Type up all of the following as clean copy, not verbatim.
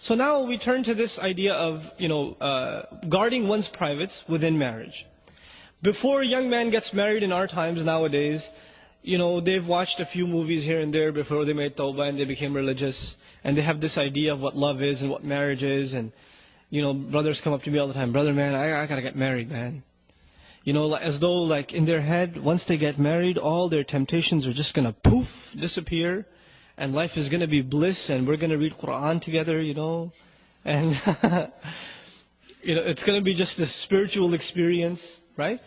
So now we turn to this idea of, guarding one's privates within marriage. Before a young man gets married in our times nowadays, they've watched a few movies here and there before they made tawbah and they became religious. And they have this idea of what love is and what marriage is. And, brothers come up to me all the time, brother, man, I gotta get married, man. As though like in their head, once they get married, all their temptations are just gonna poof, disappear. And life is gonna be bliss and we're gonna read Quran together, And, it's gonna be just a spiritual experience, right?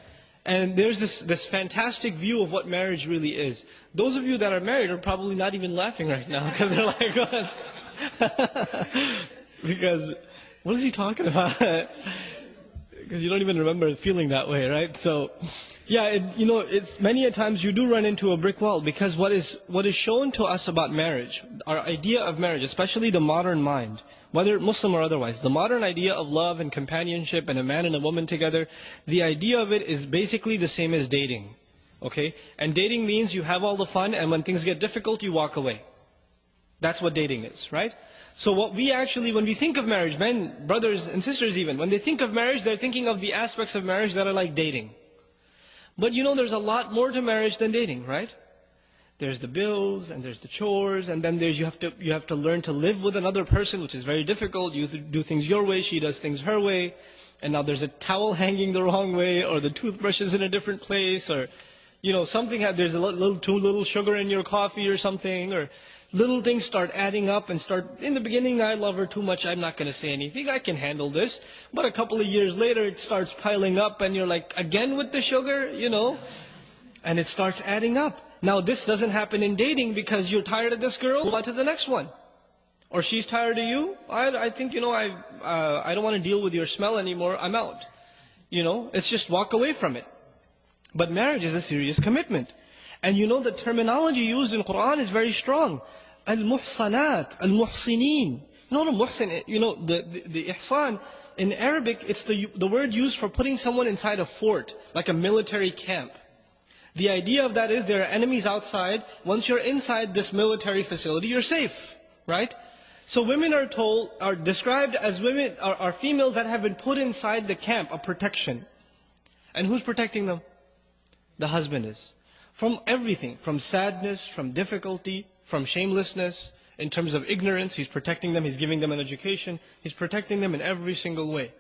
And there's this fantastic view of what marriage really is. Those of you that are married are probably not even laughing right now because they're like, what? Because, what is he talking about? Because you don't even remember feeling that way, right? So, yeah, it's many a times you do run into a brick wall because what is shown to us about marriage, our idea of marriage, especially the modern mind, whether Muslim or otherwise, the modern idea of love and companionship and a man and a woman together, the idea of it is basically the same as dating. Okay? And dating means you have all the fun and when things get difficult, you walk away. That's what dating is, right? So what we actually, when we think of marriage, men, brothers and sisters even, when they think of marriage, they're thinking of the aspects of marriage that are like dating. But there's a lot more to marriage than dating, right? There's the bills, and there's the chores, and then you have to learn to live with another person, which is very difficult. You do things your way, she does things her way. And now there's a towel hanging the wrong way, or the toothbrush is in a different place, or, there's too little sugar in your coffee or something, or little things start adding up and in the beginning, I love her too much, I'm not going to say anything, I can handle this. But a couple of years later, it starts piling up and you're like, again with the sugar, and it starts adding up. Now this doesn't happen in dating because you're tired of this girl, move on to the next one. Or she's tired of you, I think, I don't want to deal with your smell anymore, I'm out. It's just walk away from it. But marriage is a serious commitment. And the terminology used in Quran is very strong. Al-Muhsanat, Al-Muhsinin. The Muhsin, the Ihsan, in Arabic, it's the word used for putting someone inside a fort, like a military camp. The idea of that is there are enemies outside. Once you're inside this military facility, you're safe, right? So women are described as women, are females that have been put inside the camp of protection. And who's protecting them? The husband is. From everything, from sadness, from difficulty, from shamelessness, in terms of ignorance, he's protecting them, he's giving them an education, he's protecting them in every single way.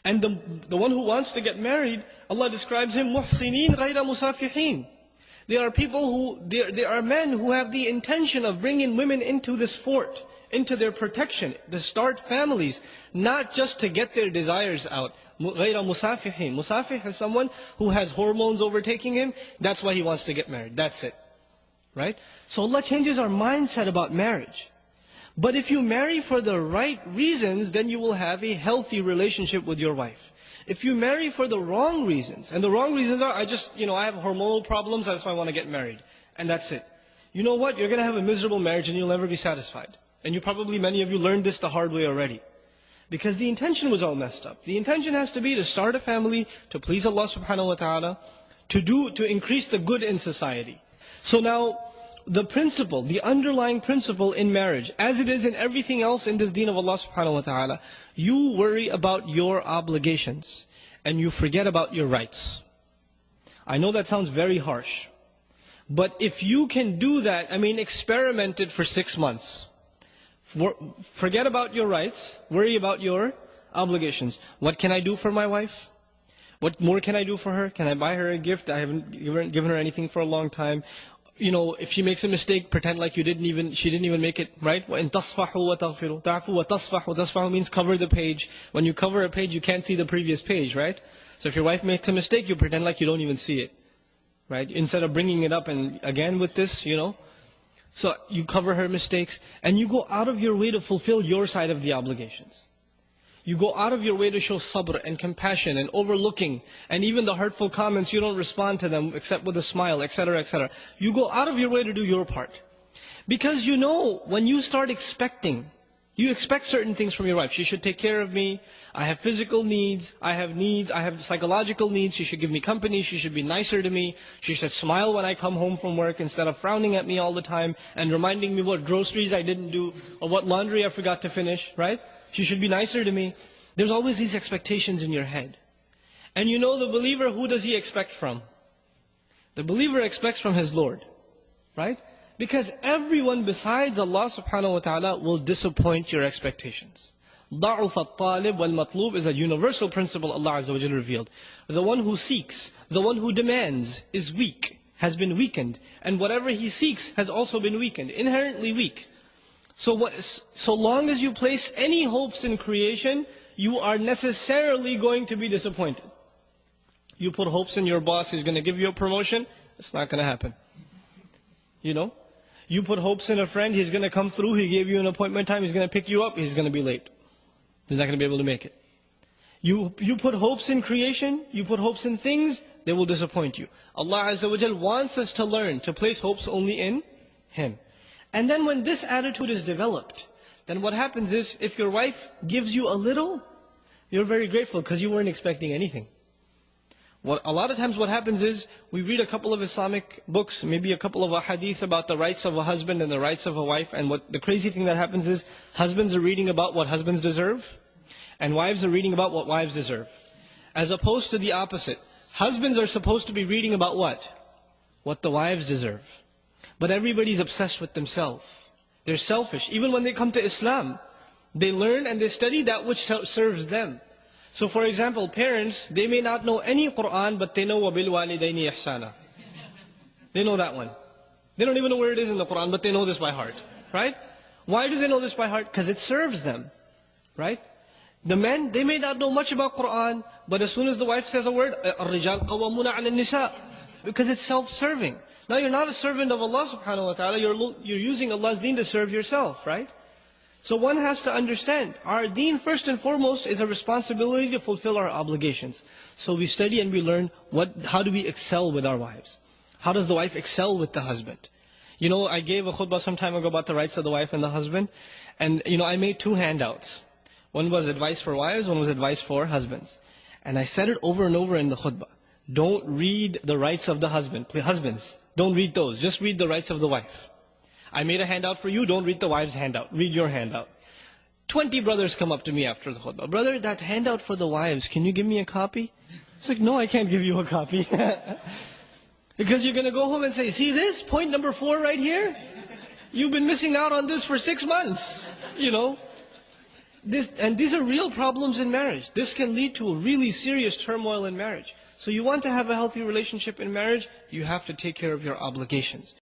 And the one who wants to get married, Allah describes him, muhsinin ghayra musafihin. They are people they are men who have the intention of bringing women into this fort, into their protection, to start families, not just to get their desires out. غَيْرَ مُسَافِحِينَ. Musafih is someone who has hormones overtaking him. That's why he wants to get married. That's it. Right? So Allah changes our mindset about marriage. But if you marry for the right reasons, then you will have a healthy relationship with your wife. If you marry for the wrong reasons, and the wrong reasons are, I have hormonal problems, that's why I want to get married. And that's it. You know what? You're going to have a miserable marriage and you'll never be satisfied. And many of you learned this the hard way already. Because the intention was all messed up. The intention has to be to start a family, to please Allah subhanahu wa ta'ala, to increase the good in society. So now, the underlying principle in marriage, as it is in everything else in this deen of Allah subhanahu wa ta'ala, you worry about your obligations, and you forget about your rights. I know that sounds very harsh. But if you can do that, experiment it for 6 months. Forget about your rights, worry about your obligations. What can I do for my wife? What more can I do for her? Can I buy her a gift? I haven't given her anything for a long time. If she makes a mistake, pretend like she didn't even make it, right? وَإِن تَصْفَحُوا وَتَغْفِرُوا تَعْفُوا وَتَصْفَحُوا. Tasfahu means cover the page. When you cover a page, you can't see the previous page, right? So if your wife makes a mistake, you pretend like you don't even see it, right? Instead of bringing it up and again with this, So you cover her mistakes, and you go out of your way to fulfill your side of the obligations. You go out of your way to show sabr and compassion and overlooking, and even the hurtful comments, you don't respond to them except with a smile, etc., etc. You go out of your way to do your part. Because when you start expecting You expect certain things from your wife. She should take care of me. I have physical needs. I have psychological needs. She should give me company. She should be nicer to me. She should smile when I come home from work instead of frowning at me all the time and reminding me what groceries I didn't do or what laundry I forgot to finish, right? She should be nicer to me. There's always these expectations in your head. And you know the believer, who does he expect from? The believer expects from his Lord, right? Because everyone besides Allah subhanahu wa ta'ala will disappoint your expectations. ضَعُفَ الطَّالِبْ وَالْمَطْلُوبِ is a universal principle Allah Azza wa Jalla revealed. The one who seeks, the one who demands is weak, has been weakened. And whatever he seeks has also been weakened, inherently weak. So long as you place any hopes in creation, you are necessarily going to be disappointed. You put hopes in your boss, he's going to give you a promotion, it's not going to happen. You know? You put hopes in a friend, he's going to come through, he gave you an appointment time, he's going to pick you up, he's going to be late. He's not going to be able to make it. You put hopes in creation, you put hopes in things, they will disappoint you. Allah Azza wa Jal wants us to learn to place hopes only in Him. And then when this attitude is developed, then what happens is, if your wife gives you a little, you're very grateful because you weren't expecting anything. A lot of times what happens is, we read a couple of Islamic books, maybe a couple of hadith about the rights of a husband and the rights of a wife, and what the crazy thing that happens is, husbands are reading about what husbands deserve, and wives are reading about what wives deserve. As opposed to the opposite. Husbands are supposed to be reading about what? What the wives deserve. But everybody's obsessed with themselves. They're selfish. Even when they come to Islam, they learn and they study that which serves them. So for example, parents, they may not know any Qur'an, but they know وَبِالْوَالِدَيْنِ إِحْسَانًا. They know that one. They don't even know where it is in the Qur'an, but they know this by heart. Right? Why do they know this by heart? Because it serves them. Right? The men, they may not know much about Qur'an, but as soon as the wife says a word, الرِّجَالْ قَوَّمُونَ عَلَى النِّسَاءِ, because it's self-serving. Now you're not a servant of Allah subhanahu wa ta'ala, you're using Allah's deen to serve yourself, right? So one has to understand, our deen first and foremost is a responsibility to fulfill our obligations. So we study and we learn how do we excel with our wives? How does the wife excel with the husband? You know, I gave a khutbah some time ago about the rights of the wife and the husband. And you know, I made 2 handouts. One was advice for wives, one was advice for husbands. And I said it over and over in the khutbah. Don't read the rights of the husband. Husbands, don't read those. Just read the rights of the wife. I made a handout for you, don't read the wife's handout. Read your handout. 20 brothers come up to me after the khutbah. Brother, that handout for the wives, can you give me a copy? It's like, no, I can't give you a copy. Because you're going to go home and say, see this? Point number 4 right here? You've been missing out on this for 6 months. You know? And these are real problems in marriage. This can lead to a really serious turmoil in marriage. So you want to have a healthy relationship in marriage, you have to take care of your obligations.